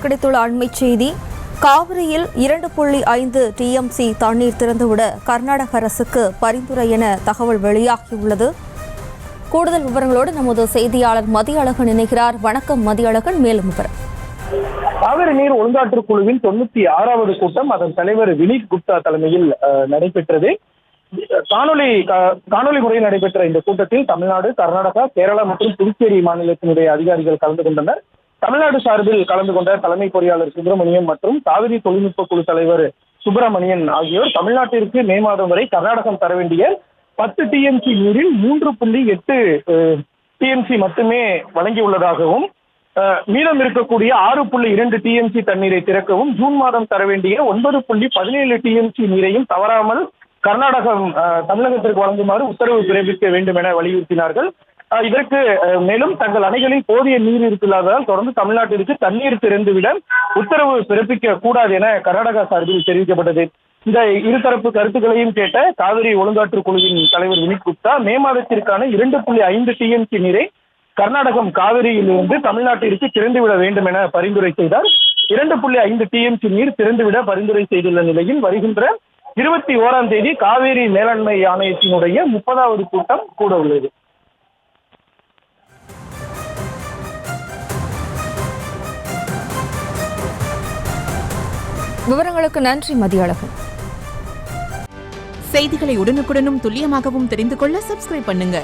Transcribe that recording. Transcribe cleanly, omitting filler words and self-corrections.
கிடைத்துள்ள அண்மை செய்தி. காவிரியில் 2.5 TMC தண்ணீர் திறந்துவிட கர்நாடக அரசுக்கு பரிந்துரை என தகவல் வெளியாகியுள்ளது. கூடுதல் விவரங்களோடு நமது செய்தியாளர் மதியழகன் இணைகிறார். வணக்கம் மதியழகன், மேலும் விவரம். காவிரி நீர் ஒழுங்காற்று குழுவின் 96வது கூட்டம் அதன் தலைவர் வினீத் குப்தா தலைமையில் நடைபெற்றது. காணொலி முறையில் நடைபெற்ற இந்த கூட்டத்தில் தமிழ்நாடு, கர்நாடகா, கேரளா மற்றும் புதுச்சேரி மாநிலத்தினுடைய அதிகாரிகள் கலந்து கொண்டனர். தமிழ்நாடு சார்பில் கலந்து கொண்ட தலைமை பொறியாளர் சுப்பிரமணியம் மற்றும் காவிரி தொழில்நுட்ப குழு தலைவர் சுப்பிரமணியன் ஆகியோர் தமிழ்நாட்டிற்கு மே மாதம் வரை கர்நாடகம் தர வேண்டிய 10 TMC நீரில் 3.8 TMC மட்டுமே வழங்கியுள்ளதாகவும், மீதம் இருக்கக்கூடிய 6.2 TMC தண்ணீரை திறக்கவும் ஜூன் மாதம் தர வேண்டிய 9.17 TMC நீரையும் தவறாமல் கர்நாடகம் தமிழகத்திற்கு வழங்குமாறு உத்தரவு பிறப்பிக்க வேண்டும் என வலியுறுத்தினார்கள். இதற்கு மேலும் தங்கள் அணைகளில் போதிய நீர் இல்லாததால் தொடர்ந்து தமிழ்நாட்டிற்கு தண்ணீர் திறந்துவிட உத்தரவு பிறப்பிக்க கூடாது என கர்நாடகா சார்பில் தெரிவிக்கப்பட்டது. இந்த இருதரப்பு கருத்துக்களையும் கேட்ட காவிரி ஒழுங்காற்று குழுவின் தலைவர் வினீத் குப்தா மே மாதத்திற்கான 2.5 TMC நீரை கர்நாடகம் காவிரியிலிருந்து தமிழ்நாட்டிற்கு திறந்துவிட வேண்டும் என பரிந்துரை செய்தார். 2.5 TMC நீர் திறந்துவிட பரிந்துரை செய்துள்ள நிலையில் வருகின்ற 21ஆம் தேதி காவிரி மேலாண்மை ஆணையத்தினுடைய 30வது கூட்டம் கூட உள்ளது. விவரங்களுக்கு நன்றி மதியழகன். செய்திகளை உடனுக்குடனும் துல்லியமாகவும் தெரிந்து கொள்ள சப்ஸ்கிரைப் பண்ணுங்க.